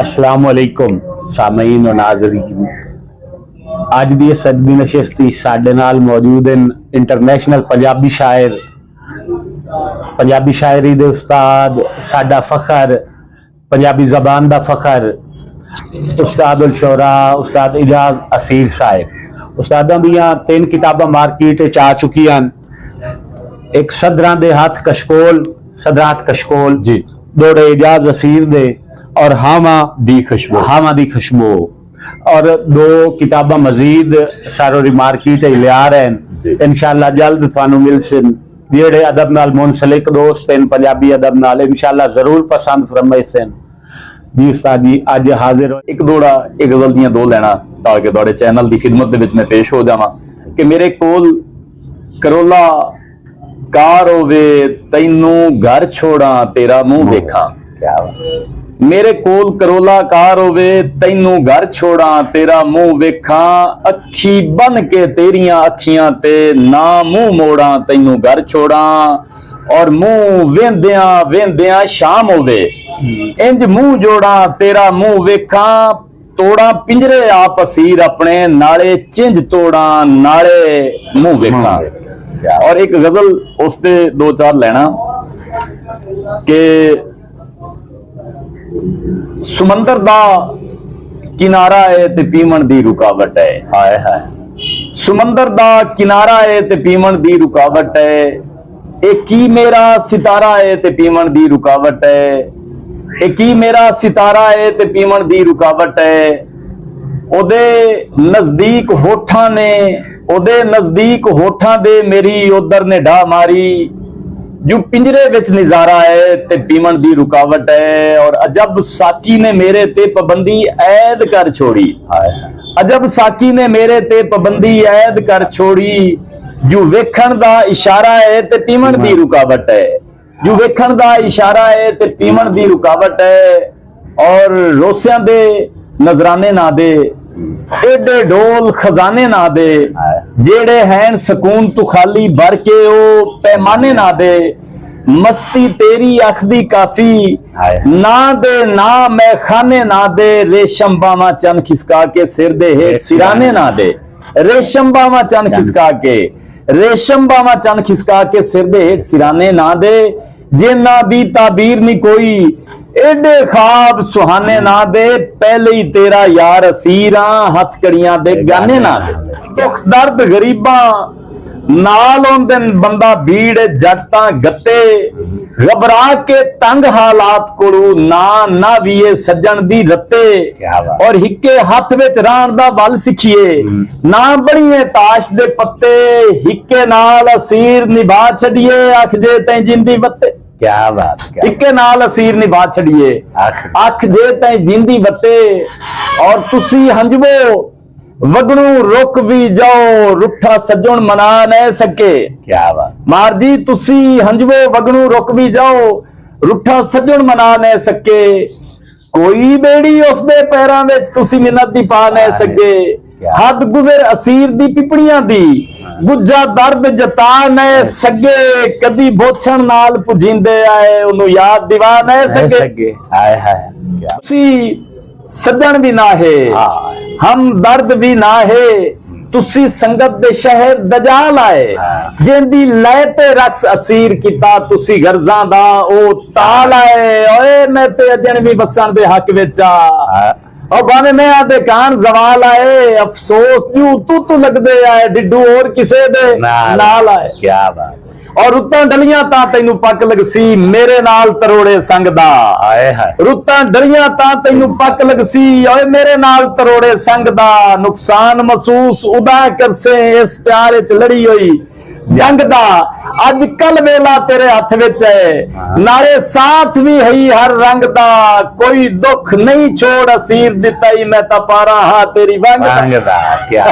अस्सलाम वालेकुम सामीन और नाज़रीन। अज दी सदमी नशिस्ती साडे नाल मौजूद हैं इंटरनेशनल पंजाबी शायर, पंजाबी शायरी दे उस्ताद, साडा फखर, पंजाबी जबान दा फखर उस्ताद उल शोरा उस्ताद इजाज असीर साहिब। उस्तादां दियां 3 किताबां मार्केट च आ चुकियां। एक सदरां दे हथ कशकोल, सदरात कशकोल जी, दोड़े इजाज असीर दे और हामा दी खुशबू और 2 किताबां मजीद सारों मार्केट लिया रहे हैं। इंशाअल्लाह जल्द थानू मिल सन। जेड़े अदब नाल मुनसलिक दोस्त हैं पंजाबी अदब नाल इंशाअल्लाह जरूर पसंद फरमाए सन। जी उस्ताद जी अज हाजिर एक दोड़ा एक गजल दियां 2 लैना ताकि तुहाडे चैनल की खिदमत दे विच मैं पेश हो जावां कि मेरे कोल करोला कार होवे तैनू घर छोड़ा तेरा मुंह वेखां। क्या मेरे कोल करोला कार होवे तैनू घर छोड़ा तेरा मुंह वेखां, अखी बन के तेरियां अखियां ते ना मुंह मोड़ा तैनू घर छोड़ा। और मुंह वेंदियां वेंदियां शाम होवे इंज मुंह जोड़ा तेरा मुंह वेखां, तोड़ा पिंजरे आप असीर अपने नाले चिंज तोड़ा नाले मुंह वेखां। और एक गजल उसते 2-4 लेना के सुमंदर दा किनारा है ते पीमन दी रुकावट है। हाय हाय सुमंदर दा किनारा है ते पीमन दी रुकावट है, एक ही मेरा सितारा है ते पीमन दी रुकावट है, एक ही मेरा सितारा है ते पीमन दी रुकावट है। ओदे नजदीक होठां ने ओदे नजदीक होठां दे मेरी उधर ने ढा मारी, जो पिंजरे विच नजारा है ते पीमन दी रुकावट है। और अजब साकी ने मेरे ते पाबंदी ऐद कर छोड़ी, अजब साकी ने मेरे ते पाबंदी ऐद कर छोड़ी, जो वेखण दा इशारा है ते पीमन दी रुकावट है, जो वेखण दा इशारा है ते पीमन दी रुकावट है। और रोसियां दे नजराने ना दे एडे ढोल खजाने ना दे, जेड़े हैं सकून तू खाली भर के ओ पैमाने ना दे, मस्ती तेरी अखदी काफी ना दे ना मैं खाने ना दे, रेशम बावा चन खिसका के सिर दे हेठ सिराने ना दे, रेशम बावा चन खिसका के रेशम बावा चन खिसका के सिर दे हेठ सिराने ना दे, जिन्ना दी ताबीर नहीं कोई एडे ख्वाब सुहाने ना दे, पहले ही तेरा यार असीरा हथकड़ियां दे गाने ना दे। दुख दर्द गरीबा नाल होंदे बंदा भीड़ जटता गत्ते, घबरा के तंग हालात कोलू ना ना भी ये सज्जन दी रत्ते। और हिक्के हाथ विच राण दा बल सिखिए ना बड़िए ताश दे पत्ते, हिक्के नाल असीर निभा छड़िए अख जे तैं जिंदी वत्ते। क्या बात, इक्के नाल असीर निभा छड़िए अख जे तैं जिंदी वत्ते। और तुसी हंजवो वगणू रुक भी जाओ रुठा सज्जन मना न सके। क्या बात मार जी तुसी हंजवो वगणू रुक भी जाओ रुठा सज्जन मना न सके, कोई बेड़ी उसदे पैरां विच तुसी मिन्नत दी पा न सके, हद गुजर असीर दी पिपड़ियां दी गुज्जा दर्द जता न सके, कदी बोछण नाल पुजिंदे आए उन्हों याद दिवा न सके। हाय हाय तुसी सज्जन भी ना है हम दर्द भी ना है, तुसी संगत दे शहर दजाल आए, जिंदी लै ते रक्स असीर किता तुसी गर्जां दा ओ ताल आए। ओए मैं ते अजन भी बसन दे हक विच और भावे मैं आदे कान जवाल आए, अफसोस क्यों तू लगदे आए डिड्डू और किसे दे नाल आए। क्या बात और रुत्तां डलियां तां तैनू पक लगसी मेरे नाल तरोड़े संग दा। रुत्तां डलियां तां तैनू पक लगसी ओए मेरे नाल तरोड़े संग दा, नुकसान महसूस उदा करसे इस प्यार च लड़ी हुई जंग दा। अज कल वेला तेरे हथ विच है नाले साथ भी है हर रंग दा, कोई दुख नहीं छोड़ असीर दिता ही मैं तपारा हा तेरी वंग दा। क्या